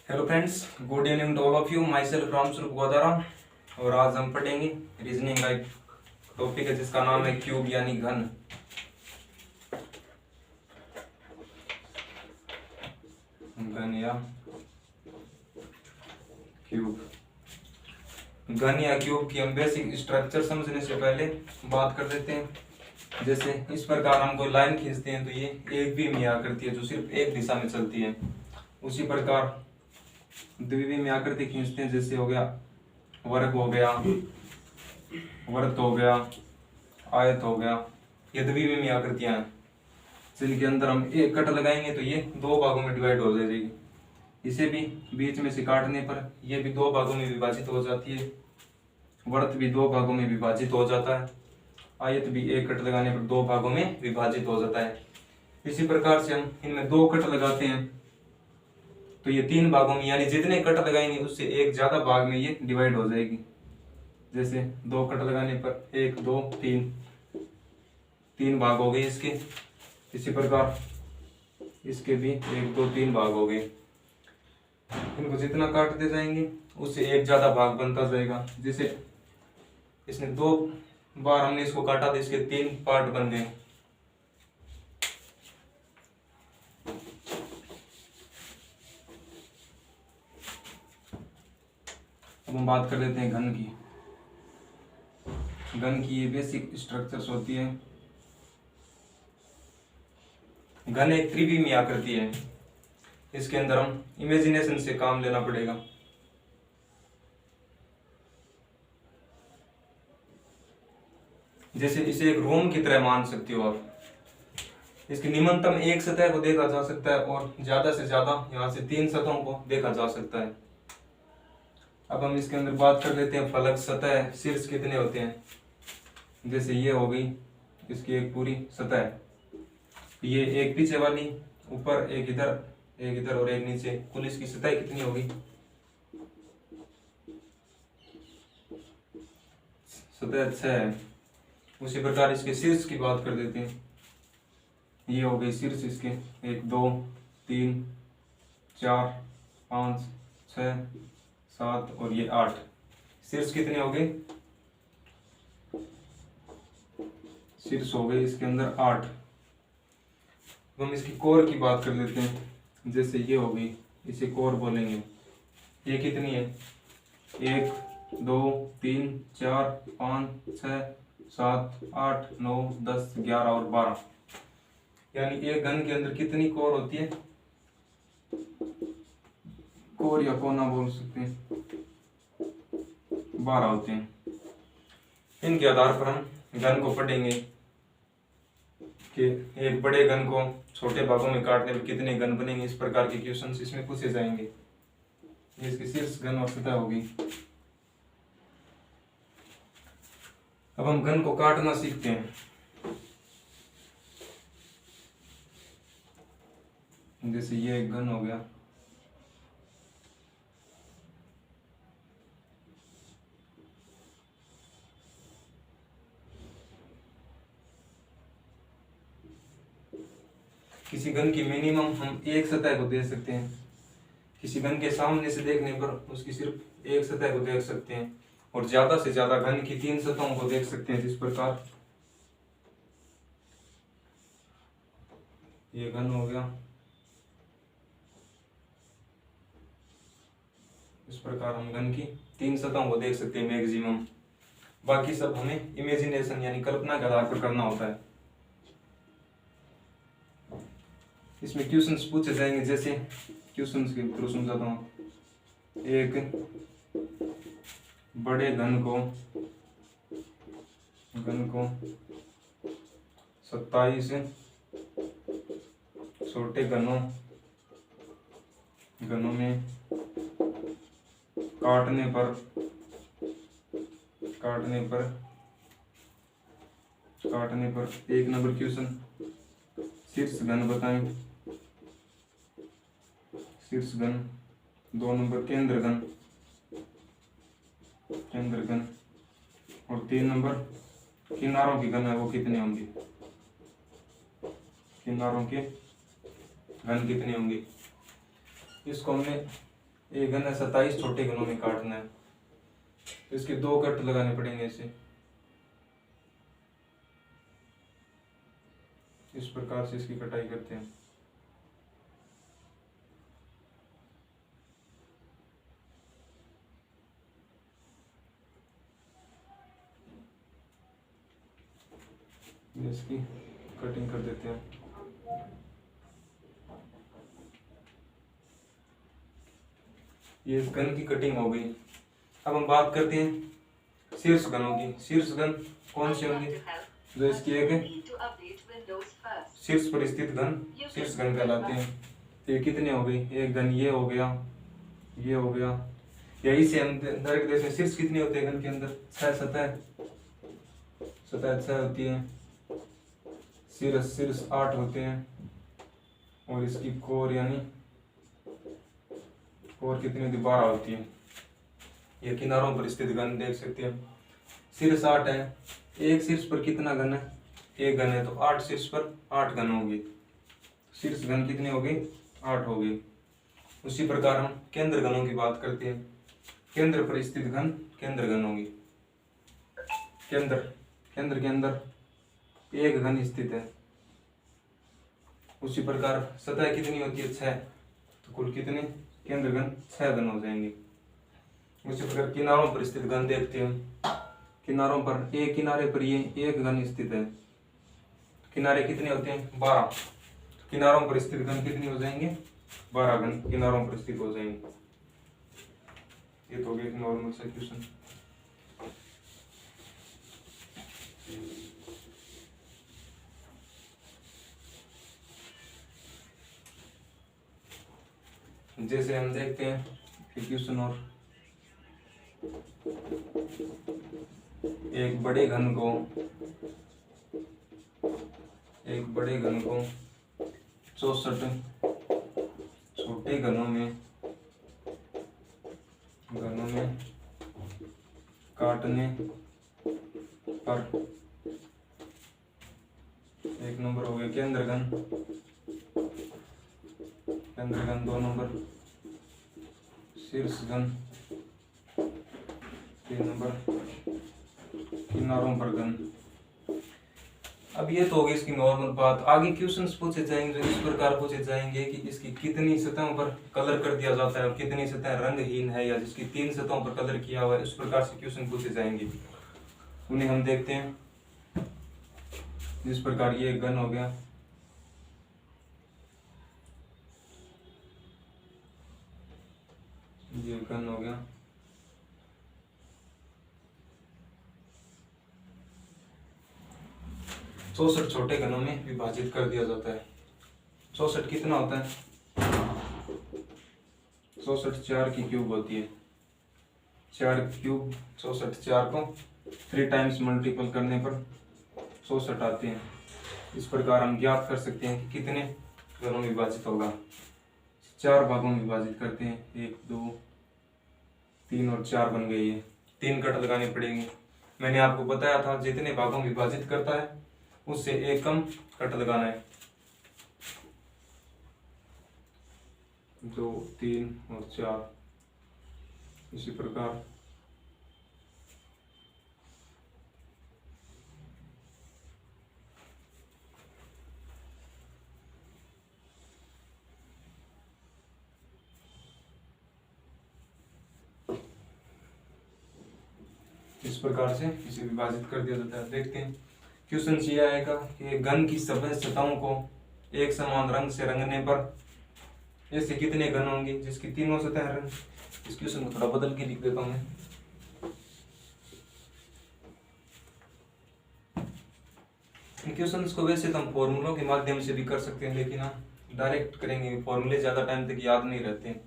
Hello friends, good evening to all of you. Myself Ramswaroop Godara. और आज हम पढ़ेंगे रीजनिंग का एक टॉपिक है जिसका नाम है क्यूब यानी घन। घन या क्यूब। घन या क्यूब की हम बेसिक स्ट्रक्चर समझने से पहले बात कर देते हैं। जैसे इस प्रकार हम कोई लाइन खींचते हैं तो ये एक बीम आकृति है जो सिर्फ एक दिशा में चलती है। उसी प्रकार द्विविमीय आकृति खींचते हैं, जैसे हो गया वर्ग हो गया, वृत्त हो गया, आयत हो गया। ये द्विविमीय आकृतियां हैं जिनके अंदर हम एक कट लगाएंगे तो ये दो भागों में डिवाइड हो जाएगी। इसे भी बीच में से काटने पर ये भी दो भागों में विभाजित हो जाती है। वृत्त भी दो भागों में विभाजित हो जाता है। आयत भी एक कट लगाने पर दो भागों में विभाजित हो जाता है। इसी प्रकार से हम इनमें दो कट लगाते हैं तो ये तीन भागों में, यानी जितने कट लगाएंगे उससे एक ज्यादा भाग में ये डिवाइड हो जाएगी। जैसे दो कट लगाने पर एक दो तीन, तीन भाग हो गए इसके। इसी प्रकार इसके भी एक दो तीन भाग हो गए। इनको जितना काटते जाएंगे उससे एक ज्यादा भाग बनता जाएगा। जैसे इसने दो बार हमने इसको काटा तो इसके तीन पार्ट बन गए। अब हम बात कर लेते हैं घन की। घन की ये बेसिक स्ट्रक्चर्स होती है। घन एक त्रिविमीय आकृति है। इसके अंदर हम इमेजिनेशन से काम लेना पड़ेगा। जैसे इसे एक रूम की तरह मान सकते हो आप। इसकी निम्नतम एक सतह को देखा जा सकता है और ज्यादा से ज्यादा यहाँ से तीन सतहों को देखा जा सकता है। अब हम इसके अंदर बात कर लेते हैं फलक, सतह, शीर्ष कितने होते हैं। जैसे ये हो गई इसकी एक पूरी सतह, ये एक पीछे वाली, ऊपर एक इधर और एक नीचे, कुल इसकी सतह कितनी होगी, सतह 6 है। उसी प्रकार इसके शीर्ष की बात कर देते हैं। ये हो गई शीर्ष इसके, एक दो तीन चार पाँच छः सात और ये 8। शीर्ष कितने हो गए, शीर्ष हो गए इसके अंदर 8। हम इसकी कोर की बात कर लेते हैं। जैसे ये हो गई, इसे कोर बोलेंगे। ये कितनी है, 1 2 3 4 5 6 7 8 9 10 11 और 12। यानी एक घन के अंदर कितनी कोर होती है, कोर या कोना बोल सकते हैं, 12 होते हैं। इनके आधार पर हम घन को पढ़ेंगे कि एक बड़े घन को छोटे भागों में काटने पर कितने घन बनेंगे। इस प्रकार के क्वेश्चंस इसमें पूछे जाएंगे। ये इसकी शीर्ष घन और सतह होगी। अब हम घन को काटना सीखते हैं। जैसे ये एक घन हो गया, किसी घन की मिनिमम हम एक सतह को देख सकते हैं। किसी घन के सामने से देखने पर उसकी सिर्फ एक सतह को देख सकते हैं और ज्यादा से ज्यादा घन की तीन सतहों को देख सकते हैं। जिस प्रकार ये घन हो गया, इस प्रकार हम घन की तीन सतहों को देख सकते हैं मैक्सिमम। बाकी सब हमें इमेजिनेशन यानी कल्पना के आधार पर करना होता है। इसमें क्वेश्चंस पूछे जाएंगे। जैसे क्वेश्चंस के थ्रू समझाता हूँ। एक बड़े घन को 27 छोटे घनों में काटने पर एक नंबर क्वेश्चन, शीर्ष घन बताएं। शीर्ष घन। 2 नंबर केंद्र घन और 3 नंबर किनारों की घन है वो कितने होंगे, किनारों के घन कितने होंगे। इसको हमने एक घन है 27 छोटे घनों में काटना है, तो इसके 2 कट लगाने पड़ेंगे ऐसे, इस प्रकार से इसकी कटाई करते हैं। इसकी कटिंग कर देते हैं। ये इस गन की कटिंग हो गई। अब हम बात करते हैं शीर्ष गनों की। शीर्ष गन कौन सी होंगी? जो इसकी एक शीर्ष पर स्थित गन शीर्ष गन कहलाते हैं। तो ये कितने हो गई? एक गन ये हो गया, ये हो गया। यही से हम डायरेक्ट देख सकते हैं शीर्ष कितने होते हैं गन के अंदर? 6 सतह, सतह 6 होती है। शीर्ष 8 होते हैं, और इसकी कोर यानी कोर कितनी होती? 12 होती है। ये किनारों पर स्थित गन देख सकते हैं। शीर्ष 8 है। एक शीर्ष पर कितना गन है? एक गन है, तो 8 शीर्ष पर 8 गन होगी। शीर्ष गन कितनी हो गई? 8 हो गई। उसी प्रकार हम केंद्र गनों की बात करते हैं। केंद्र पर स्थित गन केंद्र गन होगी। केंद्र के अंदर एक गन स्थित है। उसी प्रकार सतह कितनी होती है? 6, तो कुल कितने केंद्र गन? 6 गन हो जाएंगे। उसी प्रकार किनारों पर स्थित गन देखते हैं। किनारों पर एक किनारे पर ये एक गन स्थित है। किनारे कितने होते हैं? 12। किनारों पर स्थित गन कितनी हो जाएंगे? 12 गन किनारों पर स्थित हो जाएंगे। ये तो हो गया नॉर्मल सा क्वेश्चन। जैसे हम देखते हैं क्वेश्चन और एक बड़े घन को 64 छोटे घनों में काटने पर, एक नंबर हो गया केंद्र घन, 2 नंबर शीर्ष घन, 3 नंबर किनारों पर घन। अब ये तो होगी इसकी नॉर्मल बात। आगे क्वेश्चंस पूछे जाएंगे इस प्रकार पूछे जाएंगे कि इसकी कितनी सतहों पर कलर कर दिया जाता है और कितनी सतह रंगहीन है, या जिसकी 3 सतहों पर कलर किया हुआ है। इस प्रकार से क्वेश्चन पूछे जाएंगे, उन्हें हम देखते हैं। जिस प्रकार ये गन हो गया, ये गन हो गया। चौसठ छोटे घनों में विभाजित कर दिया जाता है। 64 कितना होता है? 64 4 की क्यूब होती है। 4 क्यूब 64, 4 को 3 टाइम्स मल्टीपल करने पर 64 आते हैं। इस प्रकार हम ज्ञात कर सकते हैं कि कितने घनों में विभाजित होगा। 4 भागों में विभाजित करते हैं, 1 2 3 और 4 बन गई है। 3 कट लगाने पड़ेंगे। मैंने आपको बताया था जितने भागों में विभाजित करता है उससे एक कम कट लगाना है। 2 3 और 4। इसी प्रकार से इसे विभाजित कर दिया जाता है। देखते हैं क्वेश्चन ये आएगा कि घन की सभी सतहों को एक समान रंग से रंगने पर ऐसे कितने घन होंगे जिसकी तीनों सतह रंग। इस क्वेश्चन को थोड़ा बदल के लिख देता हूं मैं। इन क्वेश्चंस को वैसे तो हम फॉर्मूलों के माध्यम से भी कर सकते हैं, लेकिन हम डायरेक्ट करेंगे। फॉर्मूले ज्यादा टाइम तक याद नहीं रहते।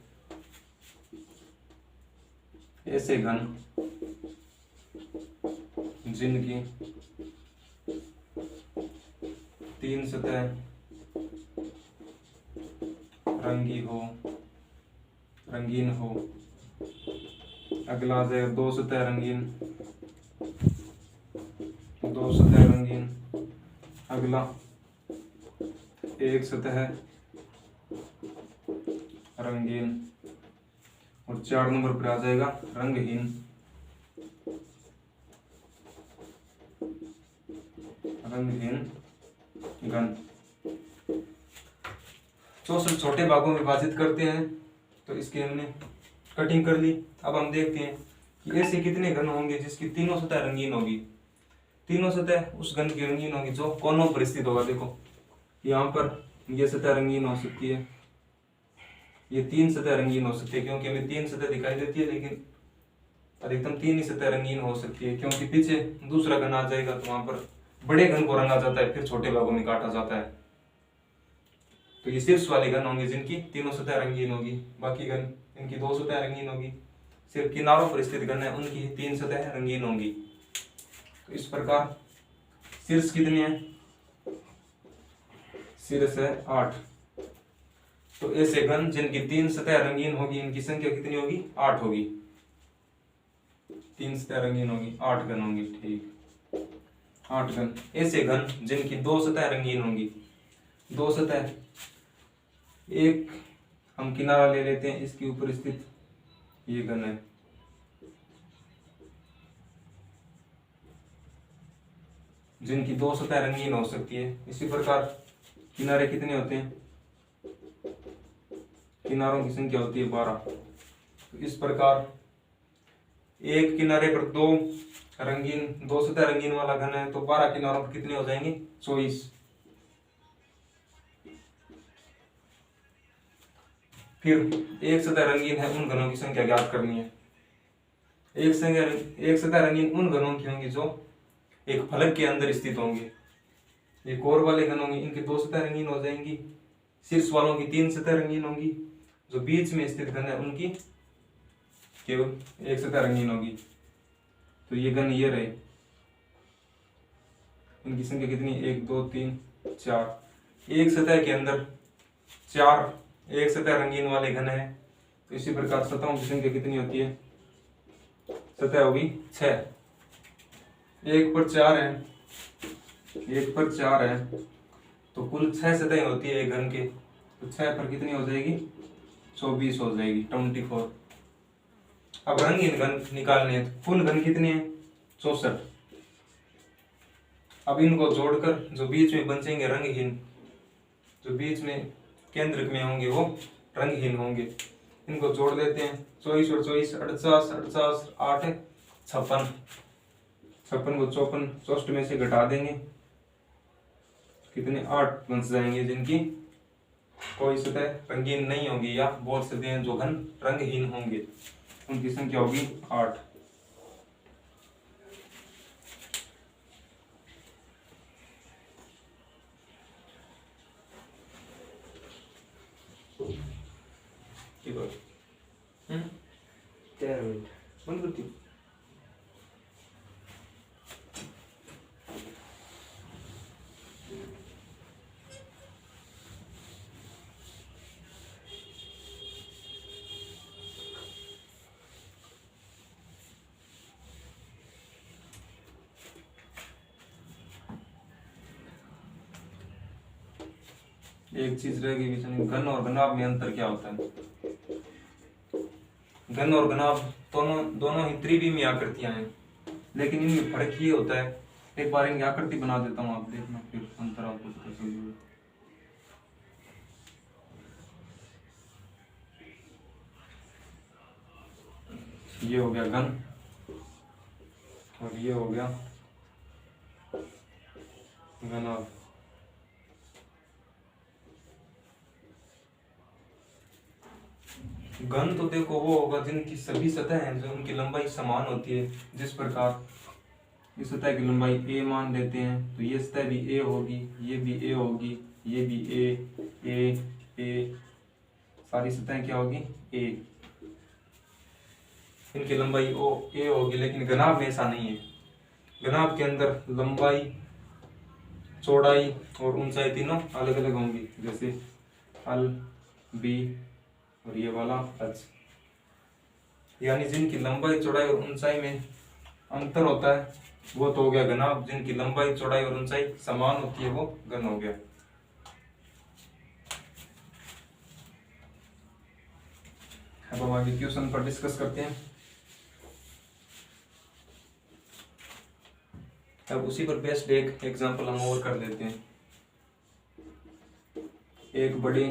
ऐसे घन जिनकी 3 सतह रंगीन हो। अगला है 2 सतह रंगीन। अगला 1 सतह रंगीन। और 4 नंबर पर आ जाएगा रंगहीन। रंगहीन घन। 64 छोटे भागों में विभाजित करते हैं। तो इसकी हमने कटिंग कर ली। अब हम देखते हैं कि ऐसे कितने घन होंगे जिसकी तीनों सतह रंगीन होगी। तीनों सतह उस घन की रंगीन होगी जो कोनों पर स्थित होगा। देखो यहाँ पर ये सतह रंगीन हो सकती है, ये 3 सतह रंगीन हो सकती है क्योंकि हमें 3 सतह दिखाई देती है, लेकिन अधिकतम 3 ही सतह रंगीन हो सकती है क्योंकि पीछे दूसरा घन आ जाएगा तो वहां पर बड़े घन को रंगा जाता है, फिर छोटे भागों में काटा जाता है। तो ये शीर्ष वाले घन होंगे जिनकी तीनों सतह रंगीन होगी, बाकी घन इनकी 2 सतह रंगीन होगी। सिर्फ किनारों पर स्थित घन है उनकी 3 सतह रंगीन होंगी। तो इस प्रकार शीर्ष कितने हैं? शीर्ष है 8। तो ऐसे घन जिनकी 3 सतह रंगीन होगी इनकी संख्या कितनी होगी? 8 होगी। 3 सतह रंगीन होगी, 8 घन होंगी। ठीक, 8 घन। ऐसे घन जिनकी 2 सतह रंगीन होंगी, 2 सतह, एक हम किनारा ले लेते हैं, इसके ऊपर स्थित ये घन है, जिनकी 2 सतह रंगीन हो सकती है। इसी प्रकार किनारे कितने होते हैं? किनारों की संख्या होती है 12। तो इस प्रकार एक किनारे पर 2 सतह रंगीन वाला घन है तो 12 किनारों पर कितने हो जाएंगे? 24। फिर एक सतह रंगीन है उन घनों की संख्या ज्ञात करनी है। एक सतह रंगीन उन घनों की होंगी जो एक फलक के अंदर स्थित होंगे। ये कोर वाले घन होंगे, इनकी 2 सतह रंगीन हो जाएंगी। शीर्ष वालों की 3 सतह रंगीन होंगी। जो बीच में स्थित घन है उनकी केवल 1 सतह रंगीन होगी। तो ये घन ये रहे, इनकी संख्या कितनी? 1 2 3 4। एक सतह के अंदर 4 एक सतह रंगीन वाले घन है। तो इसी प्रकार सतहों की संख्या कितनी होती है? सतह होगी 6। 1 पर 4 है, 1 पर 4 है तो कुल 6 सतहें होती है एक घन के। तो 6 पर कितनी हो जाएगी? 24 हो जाएगी, 24। अब रंगीन घन निकालने हैं। कुल घन कितने हैं? 64। अब इनको जोड़कर जो बीच में बचेंगे रंगहीन, जो बीच में केंद्र में होंगे वो रंगहीन होंगे। इनको जोड़ देते हैं। 24 और 24 48, 48 8 56। 56 को 64 में से घटा देंगे, कितने? 8 बच जाएंगे जिनकी कोई सतह रंगीन नहीं होगी, या बोल सकते हैं जो घन रंगहीन होंगे उनकी संख्या होगी 8। बंद करती हूँ। एक चीज रहेगी बीच में, घन और घनाभ में अंतर क्या होता है? घन और घनाभ दोनों ही त्रिविमीय आकृतियां हैं, लेकिन इनमें फर्क ये होता है। एक बार इनकी आकृति बना देता हूँ, आप देखना फिर अंतर आपको पता चल जाएगा। ये हो गया घन और ये हो गया घनाभ। घन तो देखो वो होगा जिनकी सभी सतह हैं जो उनकी लंबाई समान होती है। जिस प्रकार इस सतह की लंबाई a मान लेते हैं तो ये सतह भी a होगी, ये भी a होगी, ये भी a, सारी सतह क्या होगी? a। इनकी लंबाई a होगी, लेकिन घनाभ में ऐसा नहीं है। घनाभ के अंदर लंबाई, चौड़ाई और ऊंचाई तीनों अलग अलग होंगी, जैसे l, b और ये वाला h। यानी जिनकी लंबाई, चौड़ाई और ऊंचाई में अंतर होता है वो तो हो गया घनाभ। जिनकी लंबाई, चौड़ाई और ऊंचाई समान होती है वो घन हो गया। अब हम आगे क्वेश्चन पर डिस्कस करते हैं। अब उसी पर बेस्ड एक एग्जांपल हम और कर लेते हैं। एक बड़ी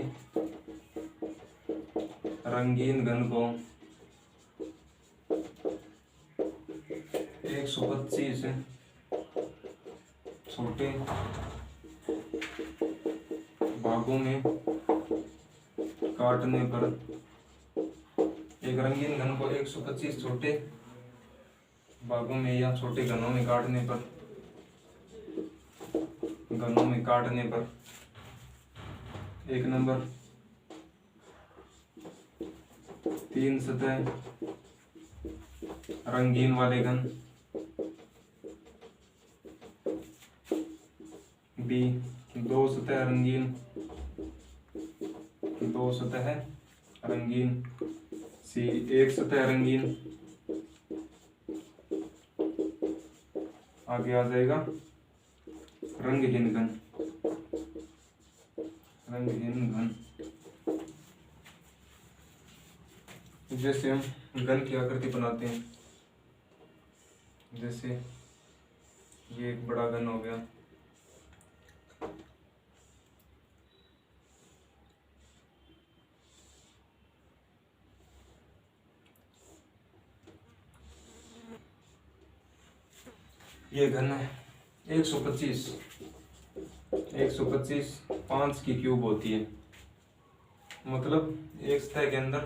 रंगीन घन को 125 छोटे भागों में काटने पर, एक रंगीन घन को 125 छोटे भागों में या छोटे घनों में काटने पर, एक नंबर 3 सतह रंगीन वाले घन, बी 2 सतह रंगीन, सी 1 सतह रंगीन, आगे आ जाएगा रंगहीन घन। जैसे हम घन की आकृति बनाते हैं, जैसे ये एक बड़ा घन हो गया, ये घन है 125 5 की क्यूब होती है, मतलब एक सतह के अंदर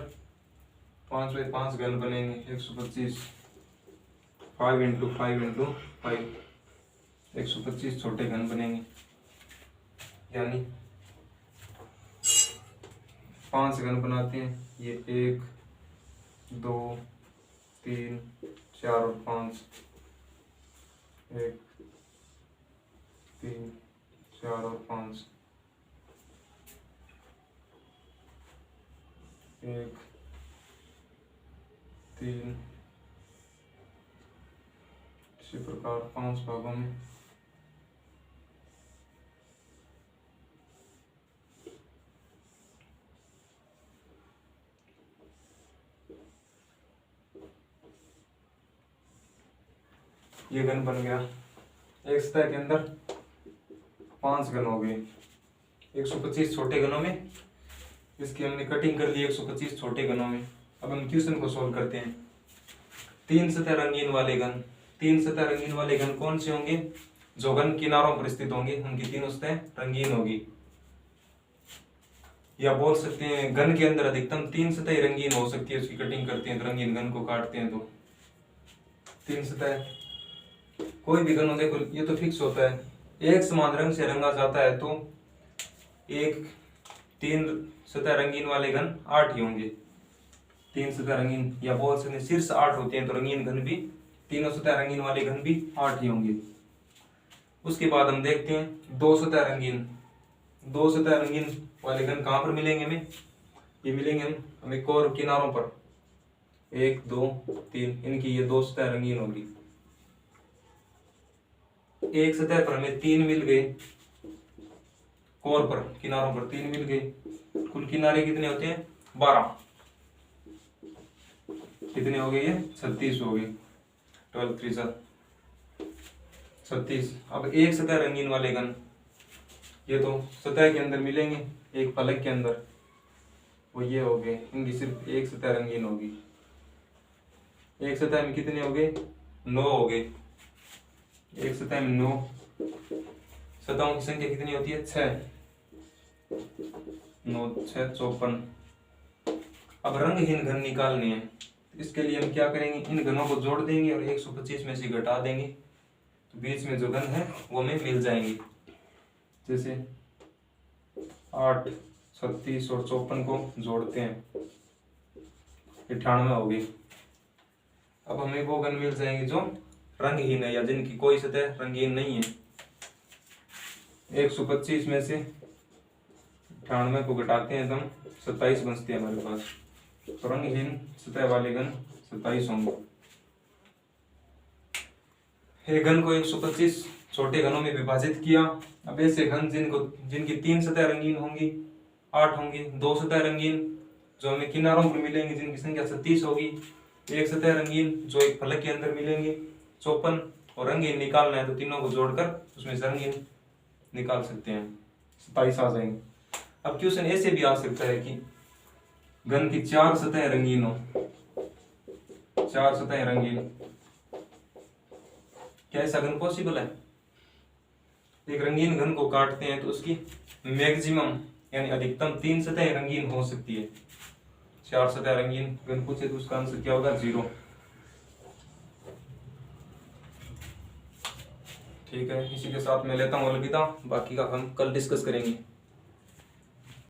5 बाई 5 घन बनेंगे। 125 5 इंटू 5 इंटू 5, 125 छोटे घन बनेंगे, यानी 5 घन बनाते हैं। ये 1 2 3 4 और 5, 1 3 4 और 5, 1 3, इसी प्रकार 5 भागों में ये घन बन गया। एक सतह के अंदर 5 घन हो गए 125 छोटे घनों में, इसकी हमने कटिंग कर ली 125 छोटे घनों में। अब हम क्वेश्चन को सॉल्व करते हैं। 3 सतह रंगीन वाले घन, 3 सतह रंगीन वाले घन कौन से होंगे? जो घन किनारों पर स्थित होंगे उनकी तीनों सतह रंगीन होगी, या बोल सकते हैं घन के अंदर अधिकतम 3 सतह रंगीन हो सकती है। उसकी कटिंग करते हैं तो रंगीन घन को काटते हैं तो 3 सतह, कोई भी घन हो, देखो ये तो फिक्स होता है, एक समान रंग से रंगा जाता है तो एक 3 सतह रंगीन वाले घन 8 ही होंगे। 3 सतह रंगीन, या बोल सकते हैं शीर्ष 8 होते हैं तो रंगीन घन भी, तीनों सतह रंगीन वाले घन भी 8 ही होंगे। उसके बाद हम देखते हैं 2 सतह रंगीन, 2 सतह रंगीन वाले घन कहाँ पर मिलेंगे हमें? ये मिलेंगे हमें कोर किनारों पर, 1 2 3, इनकी ये 2 सतह रंगीन होगी। एक सतह पर हमें 3 मिल गए, कोर पर किनारों पर 3 मिल गए। कुल किनारे कितने होते हैं? 12। कितने हो गए? ये 36 हो गए। 12 3 36। अब एक सतह रंगीन वाले घन, ये तो सतह के अंदर मिलेंगे एक फलक के अंदर, वो ये हो गए, इनकी सिर्फ एक सतह रंगीन होगी। एक सतह में कितने हो गए? 9 हो गए। एक सतह में 9, सतहों की संख्या कितनी होती है? 6। 9 6 54। अब रंगहीन घन निकालने हैं, इसके लिए हम क्या करेंगे? इन घनों को जोड़ देंगे और 125 में से घटा देंगे तो बीच में जो घन है वो हमें मिल जाएंगे। जैसे 8 36 और 54 को जोड़ते हैं 98 हो गई। अब हमें वो घन मिल जाएंगे जो रंगहीन है या जिनकी कोई सतह रंगीन नहीं है। 125 में से 98 को घटाते हैं तो हम 27 बचते हैं हमारे पास, तो रंगहीन सतह वाले घन 27 होंगे। एक घन को 125 छोटे घनों में विभाजित किया। अब ऐसे घन जिनकी 3 सतह रंगीन होंगी 8 होंगी, 2 सतह रंगीन जो हमें किनारों पर मिलेंगे जिनकी संख्या 36 होगी। एक सतह रंगीन जो एक फलक के अंदर मिलेंगे 54, और रंगीन निकालना है तो तीनों को जोड़कर उसमें से रंगीन निकाल सकते हैं, 27 आ जाएंगे। अब क्वेश्चन ऐसे भी आ सकता है कि घन की 4 सतह रंगीन हो, 4 सतह रंगीन, क्या ऐसा घन पॉसिबल है? एक रंगीन घन को काटते हैं तो उसकी मैक्सिमम यानी अधिकतम 3 सतह रंगीन हो सकती है। 4 सतह रंगीन घन पूछे तो उसका आंसर क्या होगा? 0। ठीक है, इसी के साथ मैं लेता हूँ अलविदा, बाकी का हम कल डिस्कस करेंगे।